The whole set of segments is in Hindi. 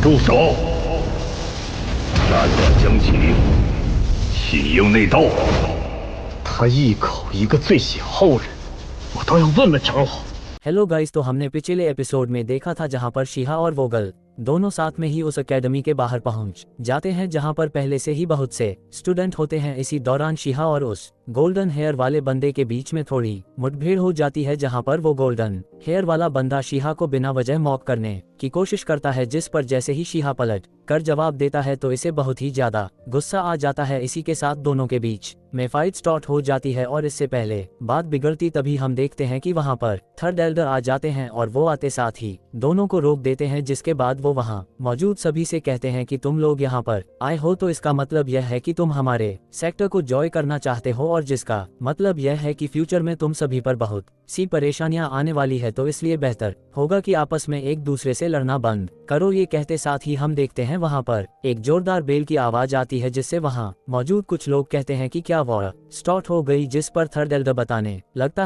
住手！斩断将其，弃应内道。他一口一个最小后人，我倒要问问长老。हेलो गाइस, तो हमने पिछले एपिसोड में देखा था जहां पर शिहा और वोगल दोनों साथ में ही उस एकेडमी के बाहर पहुंच जाते हैं जहां पर पहले से ही बहुत से स्टूडेंट होते हैं। इसी दौरान शिहा और उस गोल्डन हेयर वाले बंदे के बीच में थोड़ी मुठभेड़ हो जाती है, जहां पर वो गोल्डन हेयर वाला बंदा शिहा को बिना वजह मॉक करने की कोशिश करता है, जिस पर जैसे ही शिहा पलट कर जवाब देता है तो इसे बहुत ही ज्यादा गुस्सा आ जाता है। इसी के साथ दोनों के बीच में फाइट स्टार्ट हो जाती है और इससे पहले बात बिगड़ती तभी हम देखते हैं कि वहां पर थर्ड एल्डर आ जाते हैं और वो आते साथ ही दोनों को रोक देते हैं, जिसके बाद वो वहां मौजूद सभी से कहते हैं कि तुम लोग यहाँ पर आए हो तो इसका मतलब यह है कि तुम हमारे सेक्टर को जॉय करना चाहते हो, और जिसका मतलब यह है कि फ्यूचर में तुम सभी पर बहुत सी परेशानियां आने वाली है, तो इसलिए बेहतर होगा कि आपस में एक दूसरे से लड़ना बंद करो। ये कहते साथ ही हम देखते हैं वहां पर एक जोरदार बेल की आवाज आती है, जिससे वहां मौजूद कुछ लोग कहते हैं कि क्या वॉर स्टार्ट हो गई, जिस पर थर्ड एल्डर बताने लगता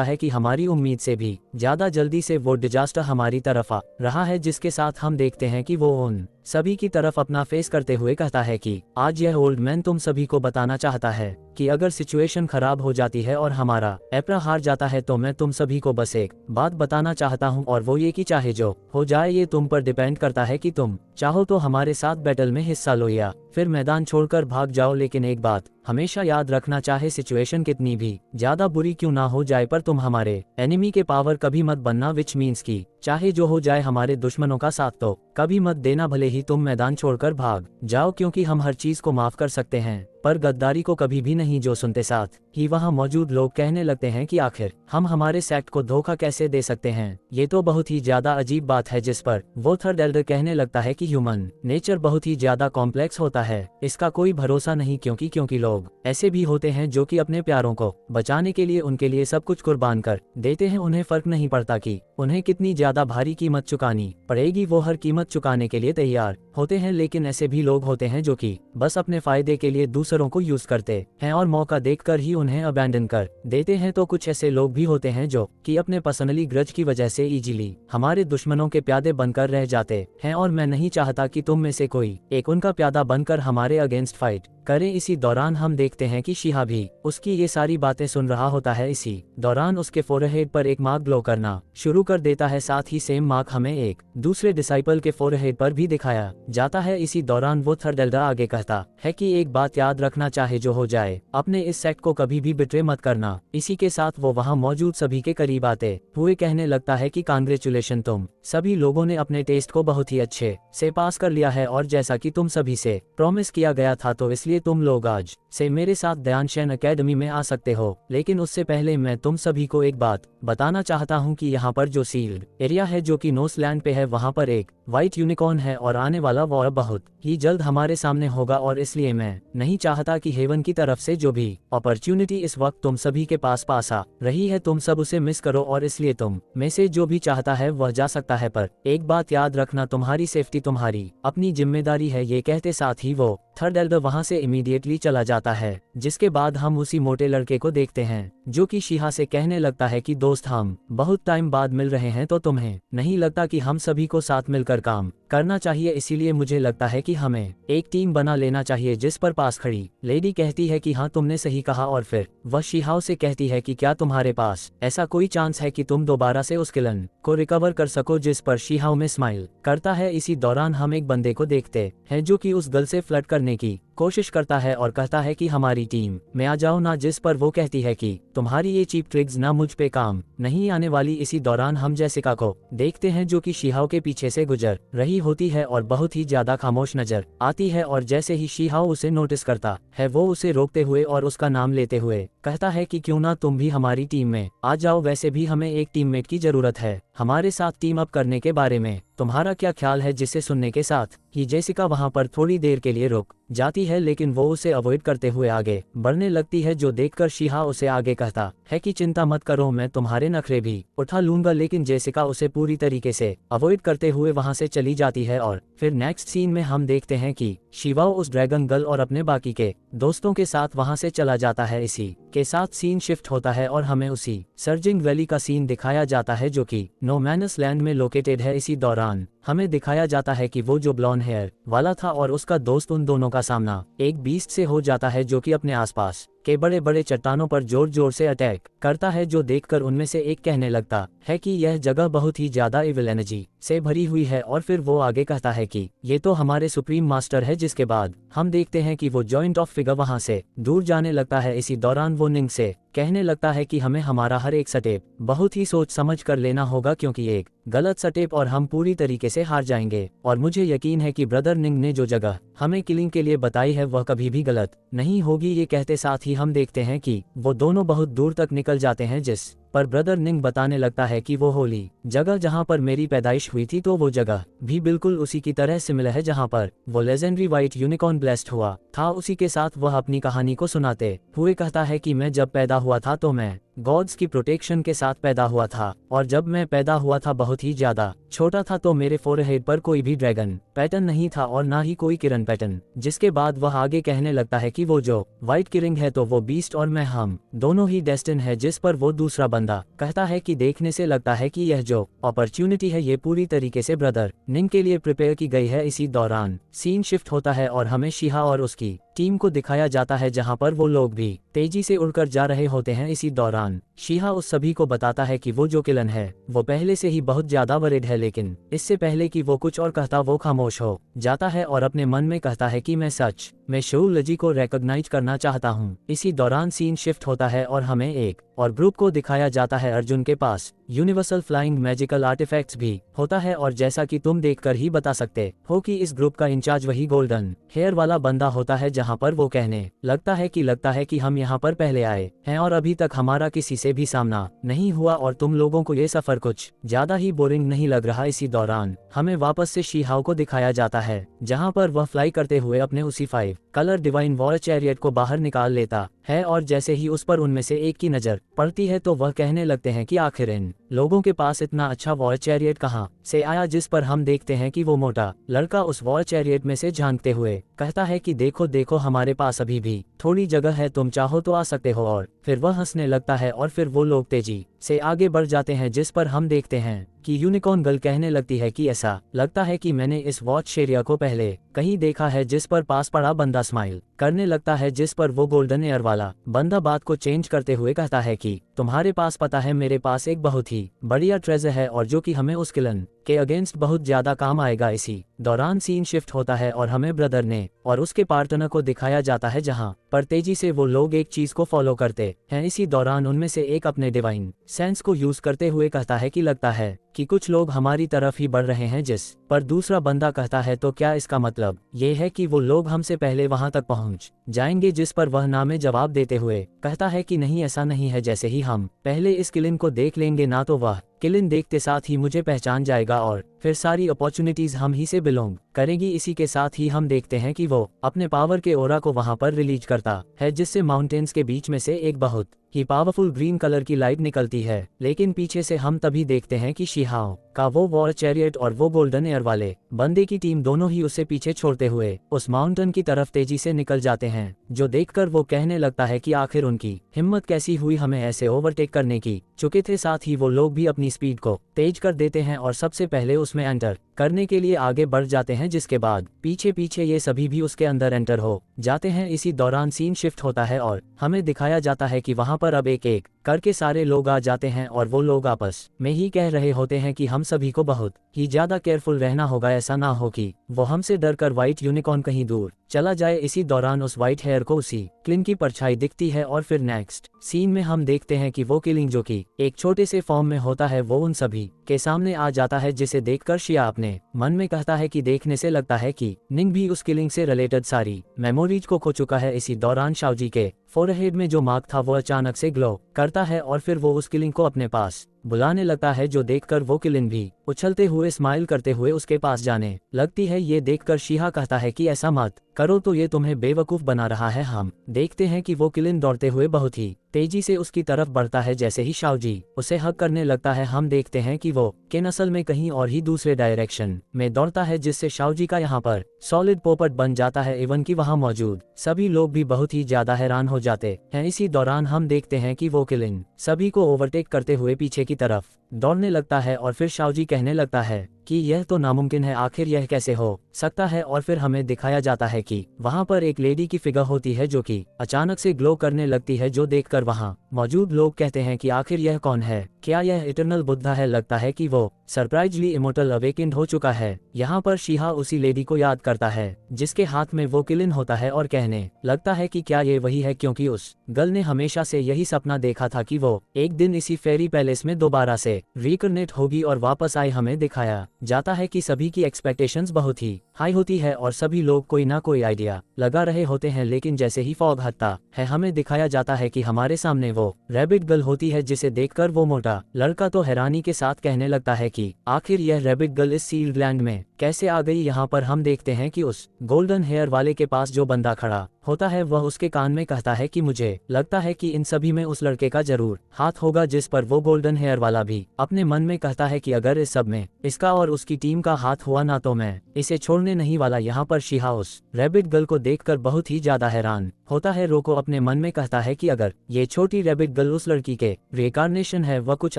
है कि हमारी उम्मीद से भी ज्यादा जल्दी से वो डिजास्टर हमारी तरफ आ रहा है। जिसके साथ हम देखते हैं कि वो उन सभी की तरफ अपना फेस करते हुए कहता है कि आज यह ओल्ड मैन तुम सभी को बताना चाहता है कि अगर सिचुएशन खराब हो जाती है और हमारा एपरा हार जाता है तो मैं तुम सभी को बस एक बात बताना चाहता हूं, और वो ये कि चाहे जो हो जाए ये तुम पर डिपेंड करता है कि तुम चाहो तो हमारे साथ बैटल में हिस्सा लो या फिर मैदान छोड़कर भाग जाओ। लेकिन एक बात हमेशा याद रखना, चाहे सिचुएशन कितनी भी ज्यादा बुरी क्यों ना हो जाए, पर तुम हमारे एनिमी के पावर कभी मत बनना, विच मीन्स की चाहे जो हो जाए हमारे दुश्मनों का साथ तो कभी मत देना, भले ही तुम मैदान छोड़कर भाग जाओ, क्योंकि हम हर चीज को माफ कर सकते हैं पर गद्दारी को कभी भी नहीं। जो सुनते साथ ही वहां मौजूद लोग कहने लगते हैं कि आखिर हम हमारे सेक्ट को धोखा कैसे दे सकते हैं, ये तो बहुत ही ज्यादा अजीब बात है। जिस पर वो थर्ड एल्डर कहने लगता है कि ह्यूमन नेचर बहुत ही ज्यादा कॉम्प्लेक्स होता है, इसका कोई भरोसा नहीं, क्योंकि लोग ऐसे भी होते हैं जो कि अपने प्यारों को बचाने के लिए उनके लिए सब कुछ कुर्बान कर देते हैं। उन्हें फर्क नहीं पड़ता कि उन्हें कितनी ज्यादा भारी कीमत चुकानी पड़ेगी, वो हर कीमत चुकाने के लिए तैयार होते हैं। लेकिन ऐसे भी लोग होते हैं जो कि बस अपने फायदे के लिए दूसरों को यूज करते हैं और मौका देखकर ही उन्हें अबैंडन कर देते हैं। तो कुछ ऐसे लोग भी होते हैं जो कि अपने पर्सनली ग्रज की वजह से इजीली हमारे दुश्मनों के प्यादे बनकर रह जाते हैं, और मैं नहीं चाहता कि तुम में से कोई एक उनका प्यादा बनकर हमारे अगेंस्ट फाइट करें। इसी दौरान हम देखते हैं कि शिहा भी उसकी ये सारी बातें सुन रहा होता है। इसी दौरान उसके फोरहेड पर एक मार्क ग्लो करना शुरू कर देता है, साथ ही सेम मार्क हमें एक दूसरे डिसाइपल के फोरहेड पर भी दिखाया जाता है। इसी दौरान वो थर्ड एल्डर आगे कहता है कि एक बात याद रखना, चाहे जो हो जाए अपने इस सेक्ट को कभी भी बिट्रे मत करना। इसी के साथ वो वहाँ मौजूद सभी के करीब आते हुए कहने लगता है कि कांग्रेचुलेशन, तुम सभी लोगों ने अपने टेस्ट को बहुत ही अच्छे से पास कर लिया है, और जैसा कि तुम सभी से प्रॉमिस किया गया था तो इसलिए तुम लोग आज से मेरे साथ दयानशैन एकेडमी में आ सकते हो। लेकिन उससे पहले मैं तुम सभी को एक बात बताना चाहता हूं कि यहाँ पर जो सील्ड एरिया है जो कि नोस लैंड पे है, वहाँ पर एक व्हाइट यूनिकॉर्न है और आने वाला वॉर बहुत ही जल्द हमारे सामने होगा, और इसलिए मैं नहीं चाहता कि हेवन की तरफ से जो भी अपॉर्चुनिटी इस वक्त तुम सभी के पास आ रही है तुम सब उसे मिस करो, और इसलिए तुम में से जो भी चाहता है वह जा सकता है, पर एक बात याद रखना, तुम्हारी सेफ्टी तुम्हारी अपनी जिम्मेदारी है। ये कहते साथ ही वो थर्ड एल्डर वहां से इमीडिएटली चला जाता है, जिसके बाद हम उसी मोटे लड़के को देखते हैं जो कि शिहा से कहने लगता है कि दोस्त, हम बहुत टाइम बाद मिल रहे हैं, तो तुम्हें नहीं लगता कि हम सभी को साथ मिलकर काम करना चाहिए? इसीलिए मुझे लगता है कि हमें एक टीम बना लेना चाहिए। जिस पर पास खड़ी लेडी कहती है कि हाँ तुमने सही कहा, और फिर वह शिहाओ से कहती है कि क्या तुम्हारे पास ऐसा कोई चांस है कि तुम दोबारा से उस किलन को रिकवर कर सको? जिस पर शिहाओ में स्माइल करता है। इसी दौरान हम एक बंदे को देखते हैं जो कि उस गर्ल से फ्लर्ट करने की कोशिश करता है और कहता है कि हमारी टीम में आ जाओ ना, जिस पर वो कहती है कि तुम्हारी ये चीप ट्रिक्स ना मुझ पे काम नहीं आने वाली। इसी दौरान हम जेसिका को देखते हैं जो कि शिहाओ के पीछे से गुजर रही होती है और बहुत ही ज्यादा खामोश नजर आती है, और जैसे ही शिहाओ उसे नोटिस करता है वो उसे रोकते हुए और उसका नाम लेते हुए कहता है कि क्यों ना तुम भी हमारी टीम में आ जाओ, वैसे भी हमें एक टीममेट की जरूरत है हमारे साथ टीम अप करने के बारे में तुम्हारा क्या ख्याल है? जिसे सुनने के साथ ही जेसिका वहां पर थोड़ी देर के लिए रुक जाती है, लेकिन वो उसे अवॉइड करते हुए आगे बढ़ने लगती है, जो देखकर शिहा उसे आगे कहता है कि चिंता मत करो, मैं तुम्हारे नखरे भी उठा लूंगा। लेकिन जेसिका उसे पूरी तरीके से अवॉइड करते हुए वहां से चली जाती है, और फिर नेक्स्ट सीन में हम देखते हैं कि शिवा उस ड्रैगन गर्ल और अपने बाकी के दोस्तों के साथ वहां से चला जाता है। इसी के के साथ सीन शिफ्ट होता है और हमें उसी सर्जिंग वैली का सीन दिखाया जाता है जो कि नो मैनस लैंड में लोकेटेड है। इसी दौरान हमें दिखाया जाता है कि वो जो ब्लॉन्ड हेयर वाला था और उसका दोस्त, उन दोनों का सामना एक बीस्ट से हो जाता है जो कि अपने आसपास के बड़े बड़े चट्टानों पर जोर जोर से अटैक करता है, जो देखकर उनमें से एक कहने लगता है कि यह जगह बहुत ही ज्यादा इविल एनर्जी से भरी हुई है। और फिर वो आगे कहता है कि ये तो हमारे सुप्रीम मास्टर है, जिसके बाद हम देखते हैं कि वो जॉइंट ऑफ फिगर वहां से दूर जाने लगता है। इसी दौरान वो निंग से कहने लगता है कि हमें हमारा हर एक स्टेप बहुत ही सोच समझ कर लेना होगा, क्योंकि एक गलत स्टेप और हम पूरी तरीके से हार जाएंगे। और मुझे यकीन है कि ब्रदर निंग ने जो जगह हमें किलिंग के लिए बताई है वह कभी भी गलत नहीं होगी। ये कहते साथ ही हम देखते हैं कि वो दोनों बहुत दूर तक निकल जाते हैं, जिस पर ब्रदर निंग बताने लगता है कि वो होली जगह जहां पर मेरी पैदाइश हुई थी, तो वो जगह भी बिल्कुल उसी की तरह सिमिलर है जहां पर वो लेजेंडरी व्हाइट यूनिकॉर्न ब्लेस्ड हुआ था। उसी के साथ वह अपनी कहानी को सुनाते हुए कहता है कि मैं जब पैदा हुआ था तो मैं गॉड्स की प्रोटेक्शन के साथ पैदा हुआ था, और जब मैं पैदा हुआ था बहुत ही ज्यादा छोटा था, तो मेरे फोरहेड पर कोई भी ड्रैगन पैटर्न नहीं था और ना ही कोई किरण पैटर्न। जिसके बाद वह आगे कहने लगता है कि वो जो व्हाइट किरिंग है तो वो बीस्ट और मैं, हम दोनों ही डेस्टिन है। जिस पर वो दूसरा बंदा कहता है कि देखने से लगता है कि यह जो अपॉर्चुनिटी है ये पूरी तरीके से ब्रदर निंग के लिए प्रिपेयर की गई है। इसी दौरान सीन शिफ्ट होता है और हमें शिहा और उसकी टीम को दिखाया जाता है, जहां पर वो लोग भी तेजी से उड़कर जा रहे होते हैं। इसी दौरान शिहा उस सभी को बताता है कि वो जो किलन है वो पहले से ही बहुत ज्यादा वरिड है, लेकिन इससे पहले कि वो कुछ और कहता वो खामोश हो जाता है और अपने मन में कहता है कि मैं शोलॉजी को रिकॉग्नाइज करना चाहता हूँ। इसी दौरान सीन शिफ्ट होता है और हमें एक और ग्रुप को दिखाया जाता है। अर्जुन के पास यूनिवर्सल फ्लाइंग मैजिकल आर्टिफैक्ट्स भी होता है, और जैसा कि तुम देखकर ही बता सकते हो कि इस ग्रुप का इंचार्ज वही गोल्डन हेयर वाला बंदा होता है, जहां पर वो कहने लगता है कि हम यहाँ पर पहले आए हैं और अभी तक हमारा किसी से भी सामना नहीं हुआ, और तुम लोगों को ये सफर कुछ ज्यादा ही बोरिंग नहीं लग रहा। इसी दौरान हमें वापस से शिहाओ को दिखाया जाता है, जहाँ पर वह फ्लाई करते हुए अपने उसी 5 कलर डिवाइन वॉर चैरियट को बाहर निकाल लेता है, और जैसे ही उस पर उनमें से एक की नजर पड़ती है तो वह कहने लगते हैं कि आखिर इन लोगों के पास इतना अच्छा वॉर चैरियट कहाँ से आया। जिस पर हम देखते हैं कि वो मोटा लड़का उस वॉर चैरियट में से झांकते हुए कहता है कि देखो देखो हमारे पास अभी भी थोड़ी जगह है, तुम चाहो तो आ सकते हो। और फिर वह हंसने लगता है और फिर वो लोग तेजी से आगे बढ़ जाते हैं, जिस पर हम देखते हैं कि यूनिकॉर्न गर्ल कहने लगती है कि ऐसा लगता है कि मैंने इस वॉच एरिया को पहले कहीं देखा है। जिस पर पास पड़ा बंदा स्माइल करने लगता है, जिस पर वो गोल्डन एयर वाला बंदा बात को चेंज करते हुए कहता है कि तुम्हारे पास पता है मेरे पास एक बहुत ही बढ़िया ट्रेजर है, और जो कि हमें उस किलन के अगेंस्ट बहुत ज्यादा काम आएगा। इसी दौरान सीन शिफ्ट होता है और हमें ब्रदर ने और उसके पार्टनर को दिखाया जाता है, जहां पर तेजी से वो लोग एक चीज को फॉलो करते हैं। इसी दौरान उनमें से एक अपने डिवाइन सेंस को यूज करते हुए कहता है कि लगता है कि कुछ लोग हमारी तरफ ही बढ़ रहे हैं, जिस पर दूसरा बंदा कहता है तो क्या इसका मतलब ये है कि वो लोग हमसे पहले वहां तक पहुंच जाएंगे। जिस पर वह ना में जवाब देते हुए कहता है कि नहीं, ऐसा नहीं है, जैसे ही हम पहले इस किलिन को देख लेंगे ना तो वह किलिन देखते साथ ही मुझे पहचान जाएगा और फिर सारी अपॉर्चुनिटीज हम ही से बिलोंग करेगी। इसी के साथ ही हम देखते हैं कि वो अपने पावर के ओरा को वहां पर रिलीज करता है, जिससे माउंटेन्स के बीच में से एक बहुत ही पावरफुल ग्रीन कलर की लाइट निकलती है। लेकिन पीछे से हम तभी देखते हैं कि शिहाओ का वो वॉर चैरियट और वो गोल्डन एयर वाले बंदे की टीम दोनों ही उसे पीछे छोड़ते हुए उस माउंटेन की तरफ तेजी से निकल जाते हैं, जो देखकर वो कहने लगता है कि आखिर उनकी हिम्मत कैसी हुई हमें ऐसे ओवरटेक करने की। चुके थे साथ ही वो लोग भी अपनी स्पीड को तेज कर देते हैं और सबसे पहले उसमें एंटर करने के लिए आगे बढ़ जाते हैं, जिसके बाद पीछे पीछे ये सभी भी उसके अंदर एंटर हो जाते हैं। इसी दौरान सीन शिफ्ट होता है और हमें दिखाया जाता है कि वहां पर अब एक एक करके सारे लोग आ जाते हैं और वो लोग आपस में ही कह रहे होते हैं कि हम सभी को बहुत ही ज्यादा केयरफुल रहना होगा, ऐसा ना हो कि वो हमसे डरकर व्हाइट यूनिकॉर्न कहीं दूर चला जाए। इसी दौरान उस व्हाइट हेयर को उसी क्लिन की परछाई दिखती है और फिर नेक्स्ट सीन में हम देखते हैं कि वो किलिंग जो कि एक छोटे से फॉर्म में होता है वो उन सभी के सामने आ जाता है, जिसे देखकर शिया अपने मन में कहता है कि देखने से लगता है कि निंग भी उस किलिंग से रिलेटेड सारी मेमोरीज को खो चुका है। इसी दौरान शाओजी के फोरहेड में जो मार्क था वो अचानक से ग्लो करता है और फिर वो उस किलिंग को अपने पास बुलाने लगता है, जो देखकर वो किलिंग भी उछलते हुए स्माइल करते हुए उसके पास जाने लगती है। ये देखकर शिहा कहता है कि ऐसा मत करो, तो ये तुम्हें बेवकूफ बना रहा है। हम देखते हैं कि वो किलिंग दौड़ते हुए बहुत ही तेजी से उसकी तरफ बढ़ता है। जैसे ही शाओजी उसे हक करने लगता है हम देखते हैं कि वो के नस्ल में कहीं और ही दूसरे डायरेक्शन में दौड़ता है, जिससे शाओजी का यहाँ पर सॉलिड पोपट बन जाता है। इवन कि वहाँ मौजूद सभी लोग भी बहुत ही ज्यादा हैरान हो हो जाते हैं। इसी दौरान हम देखते हैं कि वो किलिन सभी को ओवरटेक करते हुए पीछे की तरफ दौड़ने लगता है और फिर शाओजी कहने लगता है कि यह तो नामुमकिन है, आखिर यह कैसे हो सकता है। और फिर हमें दिखाया जाता है कि वहां पर एक लेडी की फिगर होती है जो कि अचानक से ग्लो करने लगती है, जो देखकर वहां मौजूद लोग कहते हैं कि आखिर यह कौन है, क्या यह इटर्नल बुद्धा है। लगता है कि वो सरप्राइजली इमोर्टल अवेकेंड हो चुका है। यहाँ पर शीहा उसी लेडी को याद करता है जिसके हाथ में वो किलिन होता है और कहने लगता है कि क्या ये वही है, क्योंकि उस गर्ल ने हमेशा से यही सपना देखा था कि वो एक दिन इसी फेरी पैलेस में दोबारा से रिकनेक्ट होगी और वापस आए। हमें दिखाया जाता है कि सभी की एक्सपेक्टेशंस बहुत ही हाई होती है और सभी लोग कोई ना कोई आइडिया लगा रहे होते हैं, लेकिन जैसे ही फॉग हटता है हमें दिखाया जाता है कि हमारे सामने वो रैबिट गर्ल होती है, जिसे देखकर वो मोटा लड़का तो हैरानी के साथ कहने लगता है कि आखिर यह रैबिट गर्ल इस सील्ड लैंड में कैसे आ गई। यहाँ पर हम देखते हैं कि उस गोल्डन हेयर वाले के पास जो बंदा खड़ा होता है वह उसके कान में कहता है कि मुझे लगता है कि इन सभी में उस लड़के का जरूर हाथ होगा, जिस पर वो गोल्डन हेयर वाला भी अपने मन में कहता है कि अगर इस सब में इसका और उसकी टीम का हाथ हुआ ना तो मैं इसे छोड़ने नहीं वाला। यहाँ पर शीहा उस रैबिट गर्ल को देखकर बहुत ही ज्यादा हैरान होता है। रोको अपने मन में कहता है कि अगर ये छोटी रैबिट गर्ल उस लड़की के रिकार्नेशन है, वह कुछ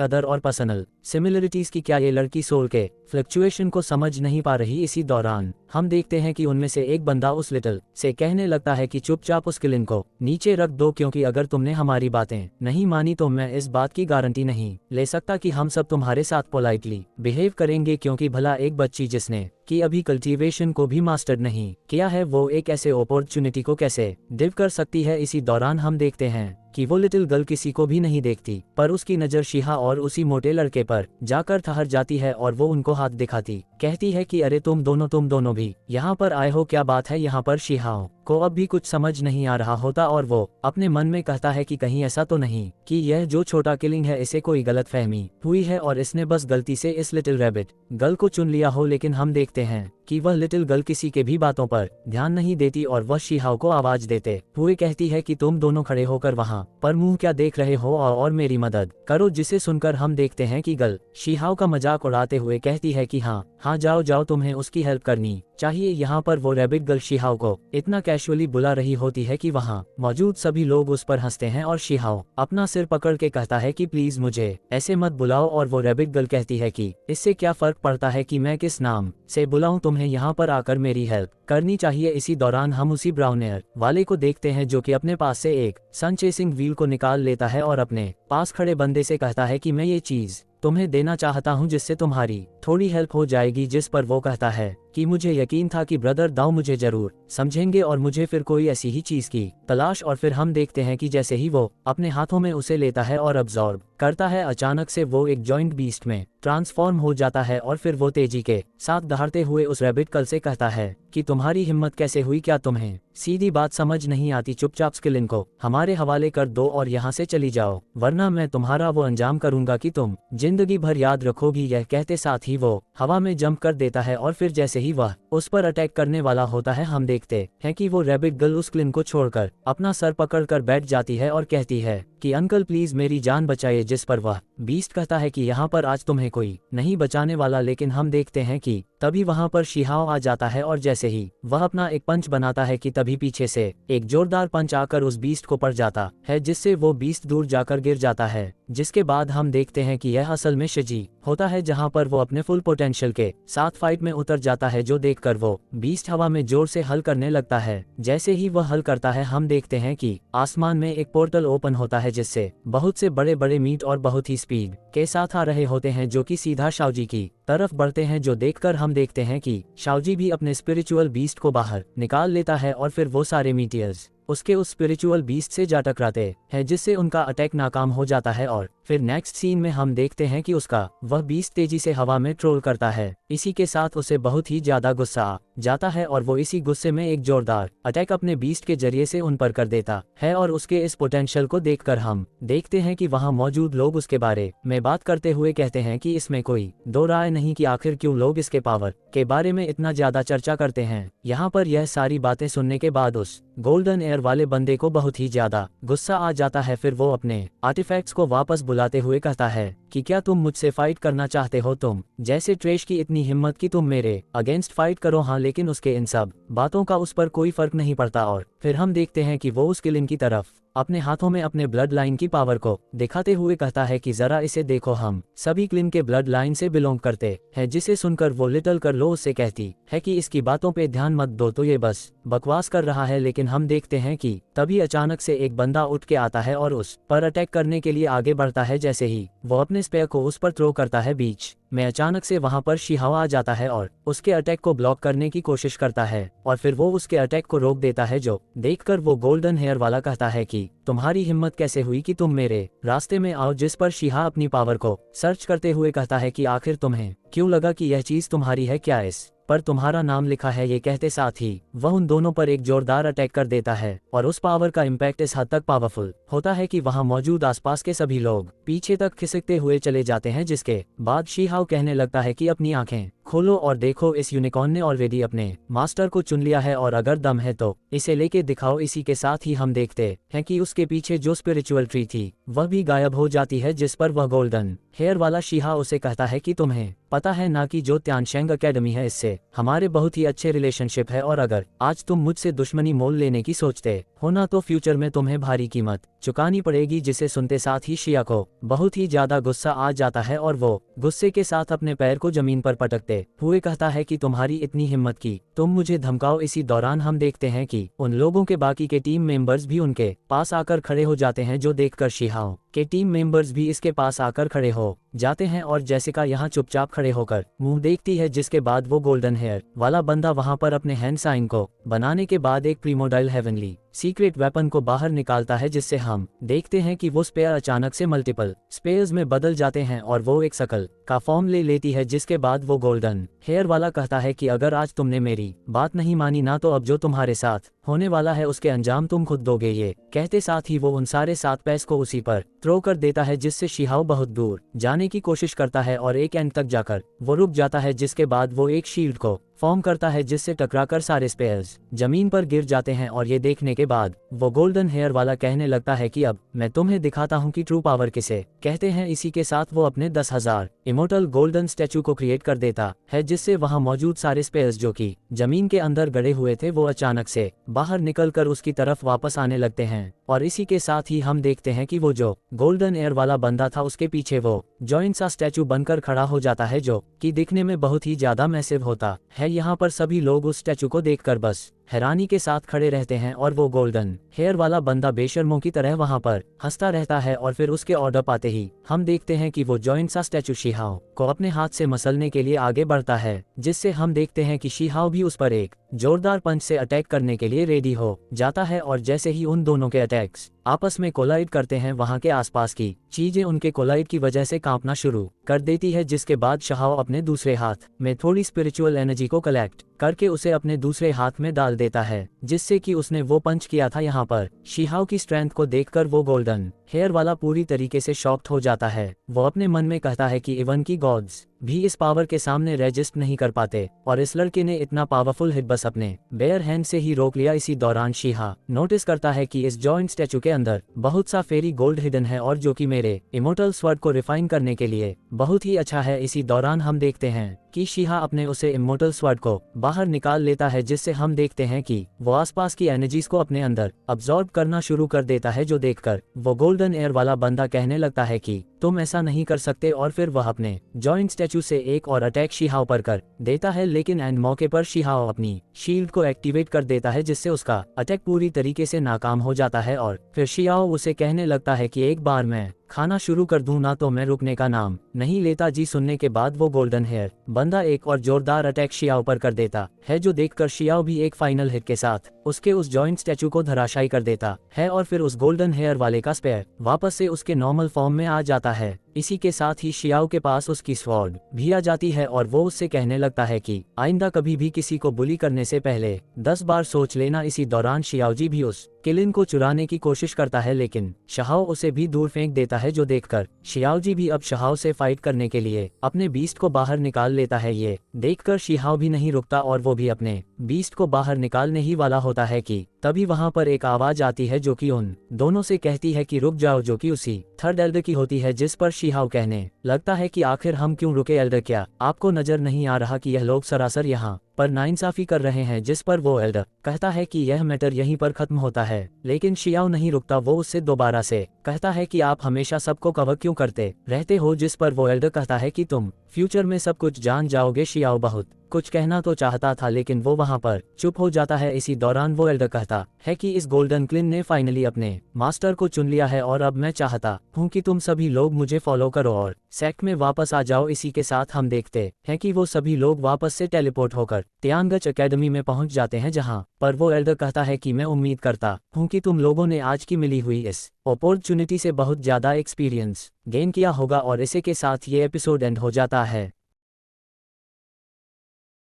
अदर और पर्सनल सिमिलरिटीज की क्या ये लड़की सोल के फ्लक्चुएशन को समझ नहीं पा रही। इसी दौरान हम देखते हैं कि उनमें से एक बंदा उस लिटिल से कहने लगता है कि चुपचाप उस किलिन को नीचे रख दो, क्योंकि अगर तुमने हमारी बातें नहीं मानी तो मैं इस बात की गारंटी नहीं ले सकता कि हम सब तुम्हारे साथ पोलाइटली बिहेव करेंगे, क्योंकि भला एक बच्ची जिसने कि अभी कल्टीवेशन को भी मास्टर नहीं किया है, वो एक ऐसे अपॉर्चुनिटी को कैसे डिव कर सकती है। इसी दौरान हम देखते हैं कि वो लिटिल गर्ल किसी को भी नहीं देखती, पर उसकी नजर शीहा और उसी मोटे लड़के पर जाकर ठहर जाती है और वो उनको हाथ दिखाती कहती है कि अरे तुम दोनों भी यहाँ पर आए हो, क्या बात है। यहाँ पर शीहा को अब भी कुछ समझ नहीं आ रहा होता और वो अपने मन में कहता है कि कहीं ऐसा तो नहीं कि यह जो छोटा किलिंग है इसे कोई गलतफहमी हुई है और इसने बस गलती से इस लिटिल रैबिट गर्ल को चुन लिया हो। लेकिन हम देखते हैं कि वह लिटिल गर्ल किसी के भी बातों पर ध्यान नहीं देती और वह शीहाओ को आवाज देते हुए कहती है कि तुम दोनों खड़े होकर वहाँ पर मुंह क्या देख रहे हो और मेरी मदद करो। जिसे सुनकर हम देखते हैं कि गर्ल शीहाओ का मजाक उड़ाते हुए कहती है कि हाँ जाओ तुम्हें उसकी हेल्प करनी चाहिए। यहाँ पर वो रैबिट गर्ल शीहाओ को इतना कैजुअली बुला रही होती है कि वहाँ मौजूद सभी लोग उस पर हंसते हैं और शीहाओ अपना सिर पकड़ के कहता है कि प्लीज मुझे ऐसे मत बुलाओ। और वो रैबिट गर्ल कहती है कि इससे क्या फर्क पड़ता है कि मैं किस नाम से बुलाऊं, तुम्हें यहाँ पर आकर मेरी हेल्प करनी चाहिए। इसी दौरान हम उसी ब्राउन एयर वाले को देखते हैं जो कि अपने पास से एक सन चेसिंग व्हील को निकाल लेता है और अपने पास खड़े बंदे से कहता है कि मैं ये चीज तुम्हें देना चाहता हूँ जिससे तुम्हारी थोड़ी हेल्प हो जाएगी। जिस पर वो कहता है कि मुझे यकीन था कि ब्रदर दाऊ मुझे जरूर समझेंगे और मुझे फिर कोई ऐसी ही चीज की तलाश। और फिर हम देखते हैं कि जैसे ही वो अपने हाथों में उसे लेता है और अब्सॉर्ब करता है, अचानक से वो एक जॉइंट बीस्ट में ट्रांसफॉर्म हो जाता है और फिर वो तेजी के साथ दहाड़ते हुए उस रैबिट गर्ल से कहता है कि तुम्हारी हिम्मत कैसे हुई, क्या तुम्हें सीधी बात समझ नहीं आती, चुपचाप स्किलिन को हमारे हवाले कर दो और यहाँ से चली जाओ, वरना मैं तुम्हारा वो अंजाम करूंगा कि तुम जिंदगी भर याद रखोगी। यह कहते साथ ही वो हवा में जंप कर देता है और फिर जैसे ही वह उस पर अटैक करने वाला होता है हम देखते हैं कि वो रैबिट गर्ल उस क्लिन को छोड़कर अपना सर पकड़कर बैठ जाती है और कहती है कि अंकल प्लीज मेरी जान बचाइए। जिस पर वह बीस्ट कहता है कि यहाँ पर आज तुम्हें कोई नहीं बचाने वाला। लेकिन हम देखते हैं कि तभी वहाँ पर शीहाओ आ जाता है और जैसे ही वह अपना एक पंच बनाता है कि तभी पीछे से एक जोरदार पंच आकर उस बीस्ट को पड़ जाता है, जिससे वो बीस्ट दूर जाकर गिर जाता है। जिसके बाद हम देखते हैं कि यह असल में शिजी होता है, जहाँ पर वो अपने फुल पोटेंशियल के साथ फाइट में उतर जाता है, जो देखकर वो बीस्ट हवा में जोर से हल करने लगता है। जैसे ही वह हल करता है हम देखते हैं कि आसमान में एक पोर्टल ओपन होता है जिससे बहुत से बड़े बड़े मीट और बहुत ही स्पीड के साथ आ रहे होते हैं, जो कि सीधा शाओजी की तरफ बढ़ते हैं। जो देखकर हम देखते हैं कि शाओजी भी अपने स्पिरिचुअल बीस्ट को बाहर निकाल लेता है और फिर वो सारे मीटियर्स उसके उस स्पिरिचुअल बीस्ट से जा टकराते हैं, जिससे उनका अटैक नाकाम हो जाता है। और फिर नेक्स्ट सीन में हम देखते हैं कि उसका वह बीस्ट तेजी से हवा में ट्रोल करता है। इसी के साथ उसे बहुत ही ज्यादा गुस्सा आ जाता है और वो इसी गुस्से में एक जोरदार अटैक अपने बीस्ट के जरिए से उन पर कर देता है। और उसके इस पोटेंशियल को देखकर हम देखते हैं कि वहाँ मौजूद लोग उसके बारे में बात करते हुए कहते हैं कि इसमें कोई दो राय नहीं कि आखिर क्यों लोग इसके पावर के बारे में इतना ज्यादा चर्चा करते हैं। यहाँ पर यह सारी बातें सुनने के बाद उस गोल्डन एयर वाले बंदे को बहुत ही ज्यादा गुस्सा आ जाता है। फिर वो अपने आर्टिफैक्ट्स को वापस बुलाते हुए कहता है कि क्या तुम मुझसे फाइट करना चाहते हो? तुम जैसे ट्रेश की इतनी हिम्मत कि तुम मेरे अगेंस्ट फाइट करो। हाँ, लेकिन उसके इन सब बातों का उस पर कोई फर्क नहीं पड़ता और फिर हम देखते हैं कि वो उस किलिन की तरफ अपने हाथों में अपने ब्लड लाइन की पावर को दिखाते हुए कहता है कि जरा इसे देखो, हम सभी क्लिन के ब्लड लाइन से बिलोंग करते हैं। जिसे सुनकर वो लिटल कर लो उससे कहती है कि इसकी बातों पे ध्यान मत दो, तो ये बस बकवास कर रहा है। लेकिन हम देखते हैं कि तभी अचानक से एक बंदा उठ के आता है और उस पर अटैक करने के लिए आगे बढ़ता है। जैसे ही वो अपने स्पेयर को उस पर थ्रो करता है, बीच में अचानक से वहां पर शिहाओ आ जाता है और उसके अटैक को ब्लॉक करने की कोशिश करता है और फिर वो उसके अटैक को रोक देता है। जो देखकर वो गोल्डन हेयर वाला कहता है कि तुम्हारी हिम्मत कैसे हुई कि तुम मेरे रास्ते में आओ? जिस पर शिहा अपनी पावर को सर्च करते हुए कहता है कि आखिर तुम्हें क्यों लगा कि यह चीज तुम्हारी है? क्या इस पर तुम्हारा नाम लिखा है? ये कहते साथ ही वह उन दोनों पर एक जोरदार अटैक कर देता है और उस पावर का इम्पैक्ट इस हद तक पावरफुल होता है कि वहां मौजूद आसपास के सभी लोग पीछे तक खिसकते हुए चले जाते हैं। जिसके बाद शिहाओ कहने लगता है कि अपनी आंखें खोलो और देखो, इस यूनिकॉर्न ने ऑलरेडी अपने मास्टर को चुन लिया है और अगर दम है तो इसे लेके दिखाओ। इसी के साथ ही हम देखते हैं कि उसके पीछे जो स्पिरिचुअल ट्री थी वह भी गायब हो जाती है, जिस पर वह गोल्डन हेयर वाला शिहा उसे कहता है कि तुम्हें पता है ना कि जो त्यानशेंग एकेडमी है इससे हमारे बहुत ही अच्छे रिलेशनशिप है और अगर आज तुम मुझसे दुश्मनी मोल लेने की सोचते हो ना तो फ्यूचर में तुम्हें भारी कीमत चुकानी पड़ेगी। जिसे सुनते साथ ही शिया को बहुत ही ज्यादा गुस्सा आ जाता है और वो गुस्से के साथ अपने पैर को जमीन पर पटकते हुए कहता है कि तुम्हारी इतनी हिम्मत की तुम मुझे धमकाओ। इसी दौरान हम देखते हैं कि उन लोगों के बाकी के टीम मेंबर्स भी उनके पास आकर खड़े हो जाते हैं। जो देखकर शिहाओ के टीम मेंबर्स भी इसके पास आकर खड़े हो जाते हैं और जेसिका यहाँ चुपचाप खड़े होकर मुंह देखती है। जिसके बाद वो गोल्डन हेयर वाला बंदा वहां पर अपने हैंड साइन को बनाने के बाद एक प्रीमोडाइल हेवनली सीक्रेट वेपन को बाहर निकालता है, जिससे हम देखते हैं कि वो स्पेयर अचानक से मल्टीपल स्पेयर्स में बदल जाते हैं और वो एक शकल का फॉर्म ले लेती है। जिसके बाद वो गोल्डन हेयर वाला कहता है कि अगर आज तुमने मेरी बात नहीं मानी ना तो अब जो तुम्हारे साथ होने वाला है उसके अंजाम तुम खुद दोगे। ये कहते साथ ही वो उन सारे 7 पैस को उसी पर थ्रो कर देता है, जिससे शिहाओ बहुत दूर जाने की कोशिश करता है और एक एंड तक जाकर वो रुक जाता है। जिसके बाद वो एक शील्ड को फॉर्म करता है, जिससे टकराकर सारे स्पेयर्स जमीन पर गिर जाते हैं और ये देखने के बाद वो गोल्डन हेयर वाला कहने लगता है कि अब मैं तुम्हें दिखाता हूँ कि ट्रू पावर किसे कहते हैं। इसी के साथ वो अपने 10,000 इमोर्टल गोल्डन स्टैचू को क्रिएट कर देता है, जिससे वहां मौजूद सारे स्पेयर्स जो कि जमीन के अंदर गड़े हुए थे वो अचानक से बाहर निकलकर उसकी तरफ वापस आने लगते हैं। और इसी के साथ ही हम देखते हैं कि वो जो गोल्डन एयर वाला बंदा था उसके पीछे वो जॉइंट सा स्टैचू बनकर खड़ा हो जाता है, जो कि दिखने में बहुत ही ज्यादा मैसिव होता है। यहाँ पर सभी लोग उस स्टैचू को देखकर बस हैरानी के साथ खड़े रहते हैं और वो गोल्डन हेयर वाला बंदा बेशर्मों की तरह वहां पर हंसता रहता है। और फिर उसके ऑर्डर पाते ही हम देखते हैं कि वो जॉइंट सा स्टैचू शिहाओ को अपने हाथ से मसलने के लिए आगे बढ़ता है, जिससे हम देखते हैं कि शिहाओ भी उस पर एक जोरदार पंच से अटैक करने के लिए रेडी हो जाता है। और जैसे ही उन दोनों के अटैक्स आपस में कोलाइड करते हैं, वहां के आसपास की चीजें उनके कोलाइड की वजह से कांपना शुरू कर देती है। जिसके बाद शिहाओ अपने दूसरे हाथ में थोड़ी स्पिरिचुअल एनर्जी को कलेक्ट करके उसे अपने दूसरे हाथ में डाल देता है, जिससे कि उसने वो पंच किया था। यहाँ पर शिहाओ की स्ट्रेंथ को देखकर वो गोल्डन हेयर वाला पूरी तरीके से शॉक्ड हो जाता है। वो अपने मन में कहता है कि इवन की गॉड्स भी इस पावर के सामने रेजिस्ट नहीं कर पाते और इस लड़के ने इतना पावरफुल हिट बस अपने बेयर हैंड से ही रोक लिया। इसी दौरान शिहा नोटिस करता है कि इस जॉइंट स्टैचू के अंदर बहुत सा फेरी गोल्ड हिडन है और जो कि मेरे इमोर्टल स्वर्ड को रिफाइन करने के लिए बहुत ही अच्छा है। इसी दौरान हम देखते हैं कि शिहा अपने उसे इमोर्टल स्वर्ड को बाहर निकाल लेता है, जिससे हम देखते हैं कि वो आसपास की एनर्जीज को अपने अंदर अब्सॉर्ब करना शुरू कर देता है। जो देखकर वो गोल्डन एयर वाला बंदा कहने लगता है कि तुम ऐसा नहीं कर सकते और फिर वह अपने जॉइंट स्टैचू से एक और अटैक शिहाओ पर कर देता है। लेकिन एंड मौके पर शिहाओ अपनी शील्ड को एक्टिवेट कर देता है, जिससे उसका अटैक पूरी तरीके से नाकाम हो जाता है। और फिर शिहाओ उसे कहने लगता है कि एक बार मैं खाना शुरू कर दूं ना तो मैं रुकने का नाम नहीं लेता। जी सुनने के बाद वो गोल्डन हेयर बंदा एक और जोरदार अटैक शियाओ पर कर देता है, जो देखकर शियाओ भी एक फाइनल हिट के साथ उसके उस जॉइंट स्टैचू को धराशायी कर देता है। और फिर उस गोल्डन हेयर वाले का स्पेयर वापस से उसके नॉर्मल फॉर्म में आ जाता है। इसी के साथ ही शियाओ के पास उसकी स्वॉर्ड भी आ जाती है और वो उससे कहने लगता है कि आइंदा कभी भी किसी को बुली करने से पहले 10 बार सोच लेना। इसी दौरान शियाओ जी भी उस किलिन को चुराने की कोशिश करता है, लेकिन शिहाओ उसे भी दूर फेंक देता है। जो देखकर शियाओ जी भी अब शिहाओ से फाइट करने के लिए अपने बीस्ट को बाहर निकाल लेता है। ये देखकर शिहाओ भी नहीं रुकता और वो भी अपने बीस्ट को बाहर निकालने ही वाला होता है कि तभी वहां पर एक आवाज आती है जो कि उन दोनों से कहती है कि रुक जाओ, जो कि उसी थर्ड एल्डर की होती है, जिस पर शिहाओ कहने लगता है कि आखिर हम क्यों रुके एल्डर, क्या आपको नजर नहीं आ रहा कि यह लोग सरासर यहाँ पर नाइंसाफी कर रहे हैं। जिस पर वो एल्डर कहता है कि यह मैटर यहीं पर खत्म होता है, लेकिन शियाओ नहीं रुकता, वो उससे दोबारा से कहता है कि आप हमेशा सबको कवर क्यों करते रहते हो। जिस पर वो एल्डर कहता है कि तुम फ्यूचर में सब कुछ जान जाओगे। शियाओ बहुत कुछ कहना तो चाहता था, लेकिन वो वहां पर चुप हो जाता है। इसी दौरान वो एल्डर कहता है कि इस गोल्डन क्लिन ने फाइनली अपने मास्टर को चुन लिया है और अब मैं चाहता हूं कि तुम सभी लोग मुझे फॉलो करो और सेक्ट में वापस आ जाओ। इसी के साथ हम देखते हैं कि वो सभी लोग वापस से टेलीपोर्ट होकर तियांगच एकेडमी में पहुंच जाते हैं, जहां पर वो एल्डर कहता है कि मैं उम्मीद करता हूं कि तुम लोगों ने आज की मिली हुई इस अपॉर्चुनिटी से बहुत ज्यादा एक्सपीरियंस गेन किया होगा। और इसी के साथ ये एपिसोड एंड हो जाता है।